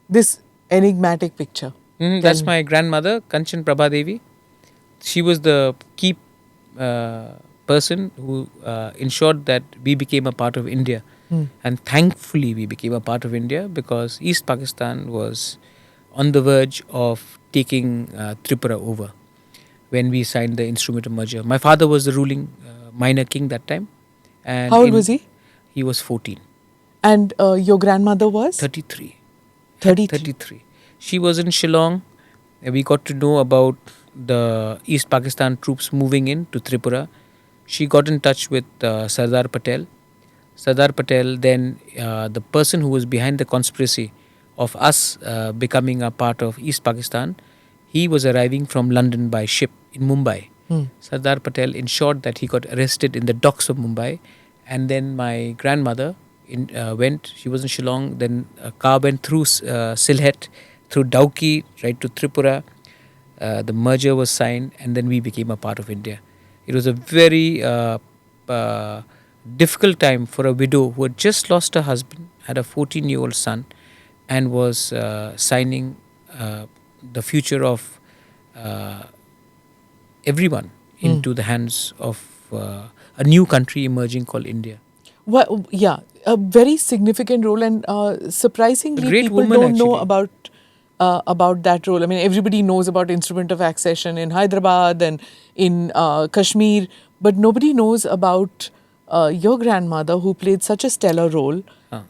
This enigmatic picture. That's my grandmother, Kanchan Prabha Devi. She was the key person who ensured that we became a part of India. And thankfully, we became a part of India because East Pakistan was on the verge of taking Tripura over when we signed the instrument of merger. My father was the ruling minor king that time. And How old was he? He was 14. And your grandmother was? 33. 33. 33. She was in Shillong. We got to know about the East Pakistan troops moving in to Tripura. She got in touch with Sardar Patel. Sardar Patel, then the person who was behind the conspiracy of us becoming a part of East Pakistan, he was arriving from London by ship in Mumbai. Sardar Patel ensured that he got arrested in the docks of Mumbai. And then my grandmother went, she was in Shillong, then a car went through Sylhet, through Dauki, right to Tripura. The merger was signed, and then we became a part of India. It was a very difficult time for a widow who had just lost her husband, had a 14-year-old son, and was signing the future of everyone into the hands of a new country emerging called India. Well, yeah, a very significant role, and surprisingly, A great people woman, don't know actually. about that role. I mean, everybody knows about instrument of accession in Hyderabad and in Kashmir, but nobody knows about your grandmother, who played such a stellar role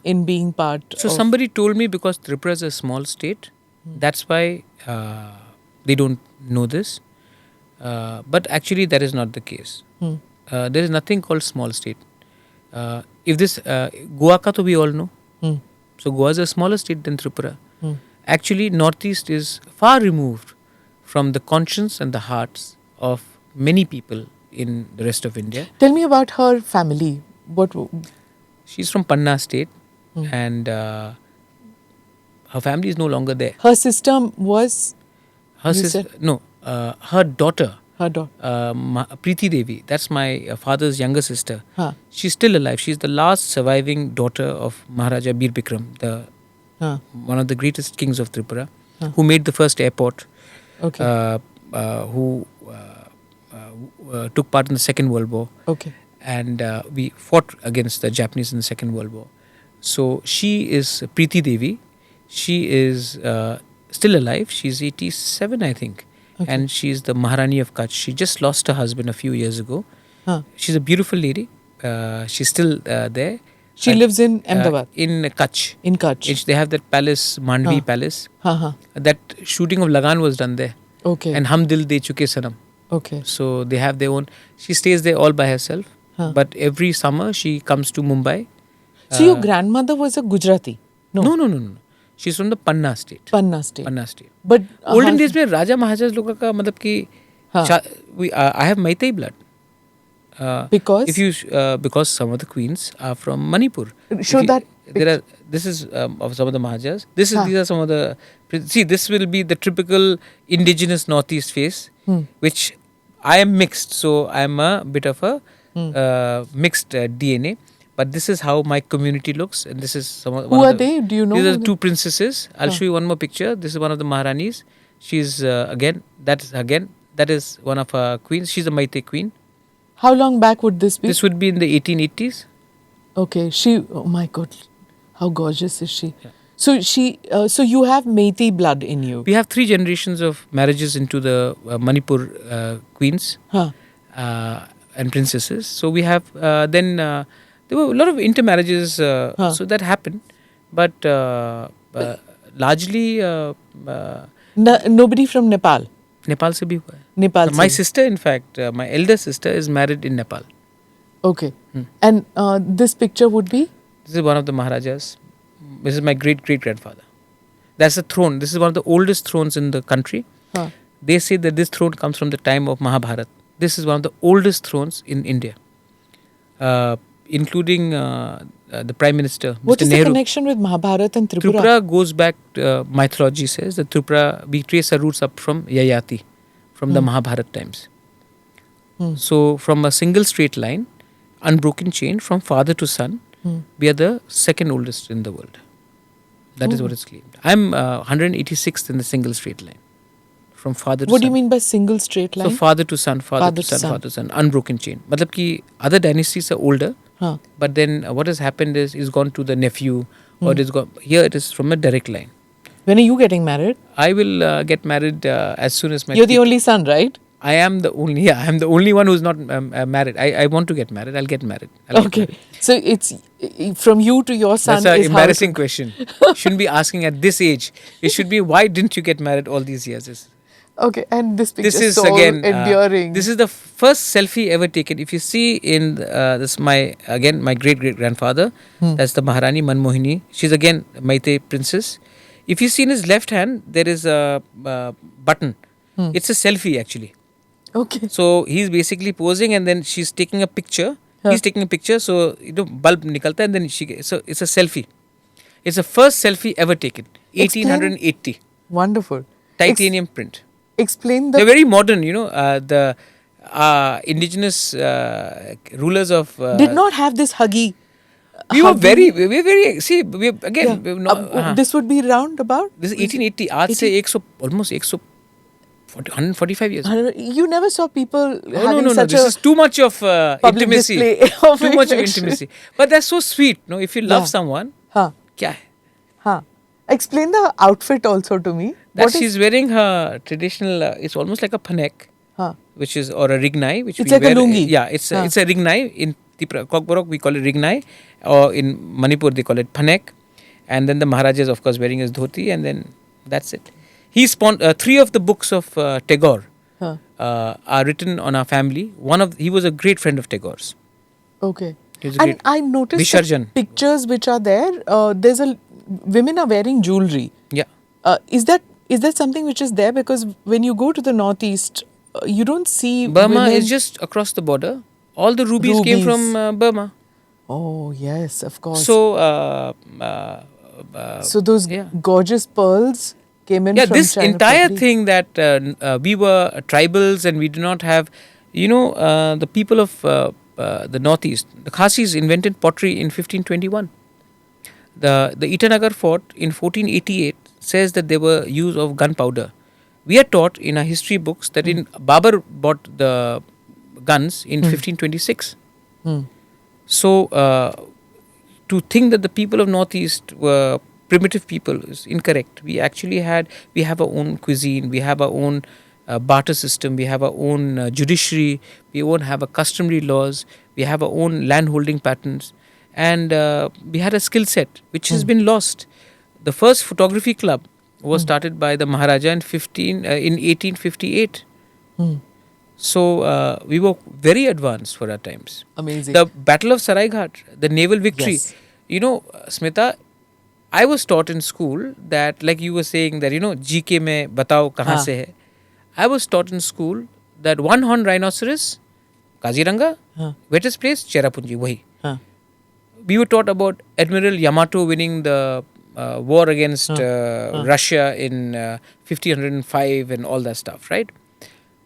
in being part. So of, somebody told me because Tripura is a small state, that's why they don't know this. But actually, that is not the case. There is nothing called small state. If this Goa ka to we all know. So Goa is a smaller state than Tripura. Actually, Northeast is far removed from the conscience and the hearts of many people in the rest of India. Tell me about her family. What? She's from Panna state, and her family is no longer there. Her sister was Her You sister, said- no, her daughter, her daughter. Preeti Devi. That's my father's younger sister. Huh. She's still alive. She's the last surviving daughter of Maharaja Bir Bikram, one of the greatest kings of Tripura, who made the first airport, Okay. who took part in the Second World War. Okay. And we fought against the Japanese in the Second World War. So she is Preeti Devi. She is still alive. She's 87, I think. Okay. And she's the Maharani of Kutch. She just lost her husband a few years ago. Huh. She's a beautiful lady. She's still there. She And, lives in Ahmedabad. in Kutch. In Kutch. They have that palace, Mandvi Palace. Huh. That shooting of Lagan was done there. Okay. And Hum Dil De Chuke Sanam. Okay. So they have their own. She stays there all by herself. Huh. But every summer she comes to Mumbai. So your grandmother was a Gujarati? No. She's from the Panna state. Panna state. Panna state. But Olden days में राजा महाराजा लोगों का मतलब कि I have Maitai blood. Because? Because some of the queens are from Manipur. Show that This is of some of the Maharajas. These are some of the. See, this will be the typical indigenous Northeast face, which I am mixed. So I am a bit of a mixed DNA. But this is how my community looks, and this is some of. Who are they? Do you know? These are two princesses. I'll show you one more picture. This is one of the Maharanis. She's that is one of our queens. She's a Maitai queen. How long back would this be? This would be in the 1880s. Okay. Oh my God, how gorgeous is she? Yeah. So so you have Meitei blood in you. We have 3 generations of marriages into the Manipur queens and princesses. So we have there were a lot of intermarriages. So that happened, but largely nobody from Nepal. Nepal se bhi hua hai. Nepal. My sister, in fact, my elder sister is married in Nepal. Okay. And this picture would be? This is one of the Maharajas. This is my great-great-grandfather. That's the throne. This is one of the oldest thrones in the country. They say that this throne comes from the time of Mahabharata. This is one of the oldest thrones in India, including the Prime Minister, What Mr. is Nehru. the connection with Mahabharata and Tripura? Tripura goes back, mythology says, that Tripura, we trace our roots up from Yayati, from the Mahabharata times. So from a single straight line, unbroken chain from father to son, we are the second oldest in the world. That is what it's claimed. I'm 186th in the single straight line. From father to What do you son. mean by single straight line? So father to son, father to son, unbroken chain. Matlab ki other dynasties are older, Huh. but then what has happened is it's gone to the nephew, or it is gone. Here it is from a direct line. When are you getting married? I will get married as soon as my. You're the only son, right? I am the only. Yeah, I am the only one who's not married. I want to get married. I'll get married. Okay. So it's from you to your son. That's an is embarrassing question. Shouldn't be asking at this age. It should be, why didn't you get married all these years? Okay, and this picture This is so again enduring. this is the first selfie ever taken. If you see in this, my great grandfather, that's the Maharani Manmohini. She's again Maitei princess. If you see in his left hand, there is a button. It's a selfie actually. Okay. So he's basically posing, and then she's taking a picture. He's taking a picture. So bulb nikalta, and then so it's a selfie. It's the first selfie ever taken. 1880. Wonderful. Titanium print. Explain They're the. very modern, the indigenous rulers of. Did not have this huggy. We were very. See, we again. Yeah. We've not, This would be round about. this is 1880. आज से 100 almost 145 years. You never saw people No, having no. such This is too much of public intimacy. display of Too much of affection. intimacy. But that's so sweet. No, if you love someone, Huh. क्या है? Huh. Explain the outfit also to me. That What is- she's wearing her traditional. It's almost like a panek, Huh. which is, or a rignai, which It's we like a wear. lungi. Yeah, it's a rignai. In Kokborok we call it rignai, or in Manipur they call it panek. And then the Maharaja is of course wearing his dhoti, and then that's it. He spawned 3 of the books of Tagore are written on our family. He was a great friend of Tagore's. Okay. He was a And great I noticed Visharjan. the pictures which are there. There's women are wearing jewelry. Yeah. Is that something which is there? Because when you go to the northeast, you don't see Burma women. is just across the border. All the rubies came from Burma. Oh yes, of course. So So those gorgeous pearls came in. Yeah, from this China entire probably. thing that we were tribals and we do not have, the people of the northeast, the Khasis invented pottery in 1521. The Itanagar fort in 1488 says that there were use of gunpowder. We are taught in our history books that in Babur bought the guns in 1526. So to think that the people of northeast were primitive people is incorrect. We actually we have our own cuisine, we have our own barter system, we have our own judiciary, we have our customary laws, we have our own land holding patterns, and we had a skill set which has been lost. The first photography club was started by the Maharaja in 1858. So we were very advanced for our times. Amazing. The Battle of Saraighat, the naval victory. Yes. Smita, I was taught in school that, like you were saying, that GK mein batao kahan se hai. I was taught in school that one horn rhinoceros, Kaziranga, wettest place, Cherrapunji, wahi. We were taught about Admiral Yamato winning the war against Russia in 1505 and all that stuff, right?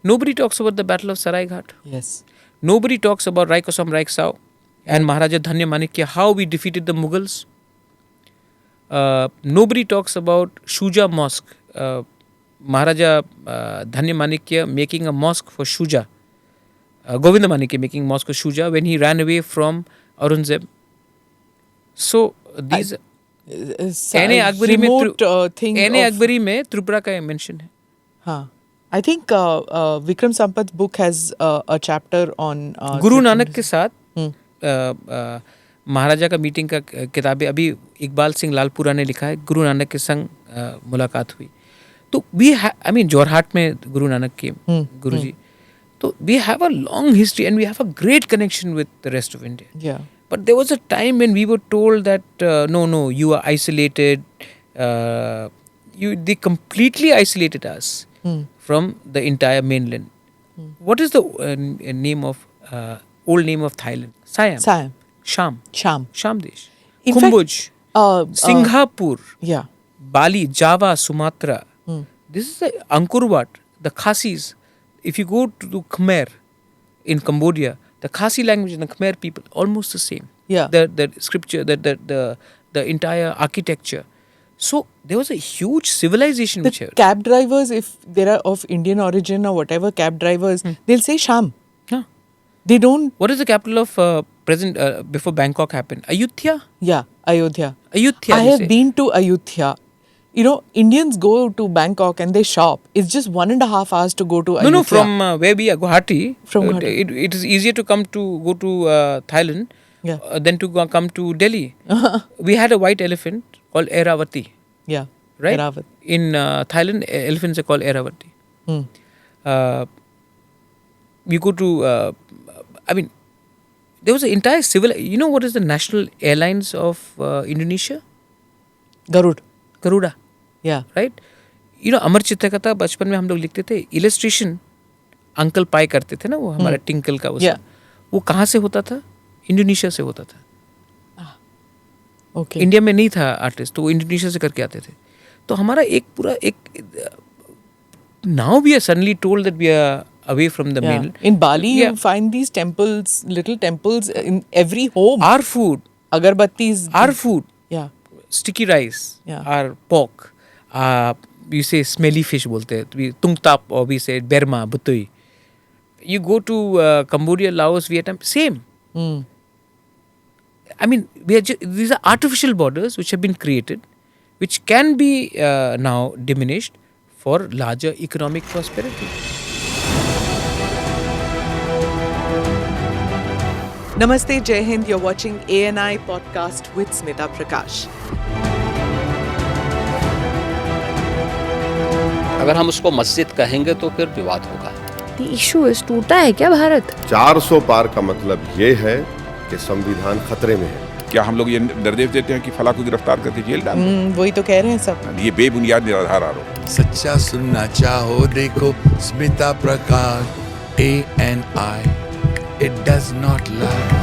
Nobody talks about the Battle of Saraighat. Yes. Nobody talks about Raikosam Raiksau and Maharaja Dhanya Manikya, how we defeated the Mughals. Nobody talks about Shuja Mosque. Maharaja Dhanya Manikya making a mosque for Shuja. Govinda Manikya making mosque for Shuja when he ran away from Aurangzeb. So these N.A. Akbari में Tripura का mention है. हाँ. I think Vikram Sampath's book has a chapter on Guru Nanak के साथ महाराजा का meeting का किताबें अभी इकबाल सिंह लालपुरा ने लिखा है. गुरु नानक के संग मुलाकात हुई. तो जोरहाट में गुरु नानक के गुरुजी. तो we have a long history and we have a great connection with the rest of India. Yeah. But there was a time when we were told that no, you are isolated. They completely isolated us from the entire mainland. What is the name of old name of Thailand? Siam. Sham. Desh. In Kumbuj. fact, Singapore. Yeah. Bali, Java, Sumatra. This is the Angkor Wat, the Khasis. If you go to Khmer in Cambodia, the Khasi language and the Khmer people almost the same. Yeah. The scripture, the entire architecture. So there was a huge civilization which The cab drivers, if they are of Indian origin or whatever, cab drivers, they'll say Sham. Huh. They don't. What is the capital of present before Bangkok happened? Ayutthaya. Yeah, Ayodhya. Ayutthaya. I they have say. been to Ayutthaya. You know, Indians go to Bangkok and they shop. It's just 1.5 hours to go to Ayutthaya. No, from where we are, Guwahati. From Guwahati. It is easier to go to Thailand Yeah. than to come to Delhi. We had a white elephant called Airavati. Yeah. Right? Airavati. In Thailand, elephants are called Airavati. You go to, there was an entire civil. You know what is the national airlines of Indonesia? Garuda. Yeah. Right? You know, अमर चित्रकथा बचपन में हम लोग लिखते थे, illustration uncle पाई करते थे ना, वो हमारा टिंकल का वो कहाँ से होता था? इंडोनेशिया से होता था. Okay. इंडिया में नहीं था आर्टिस्ट, तो वो इंडोनेशिया से करके आते थे. तो हमारा एक पूरा now we are suddenly told that we are away from the main. In Bali, you find these temples, little temples in every home. Our food. Agarbattis. Our food. Yeah. Sticky rice. Yeah. Our pork. You say smelly fish bolte hai. Tungtap, or we say berma, butui. You go to Cambodia, Laos, Vietnam, same. I mean, these are artificial borders which have been created, which can be now diminished for larger economic prosperity. Namaste, Jai Hind. You're watching ANI podcast with Smita Prakash. अगर हम उसको मस्जिद कहेंगे तो फिर विवाद होगा. The issue is टूटा है क्या भारत? 400 पार का मतलब ये है कि संविधान खतरे में है. क्या हम लोग ये निर्देश देते हैं कि फला को गिरफ्तार करके जेल डाल दें? वही तो कह रहे हैं सब. ये बेबुनियाद निराधार आरोप. सच्चा सुनना चाहो देखो स्मिता प्रकाश ANI. It does not lie.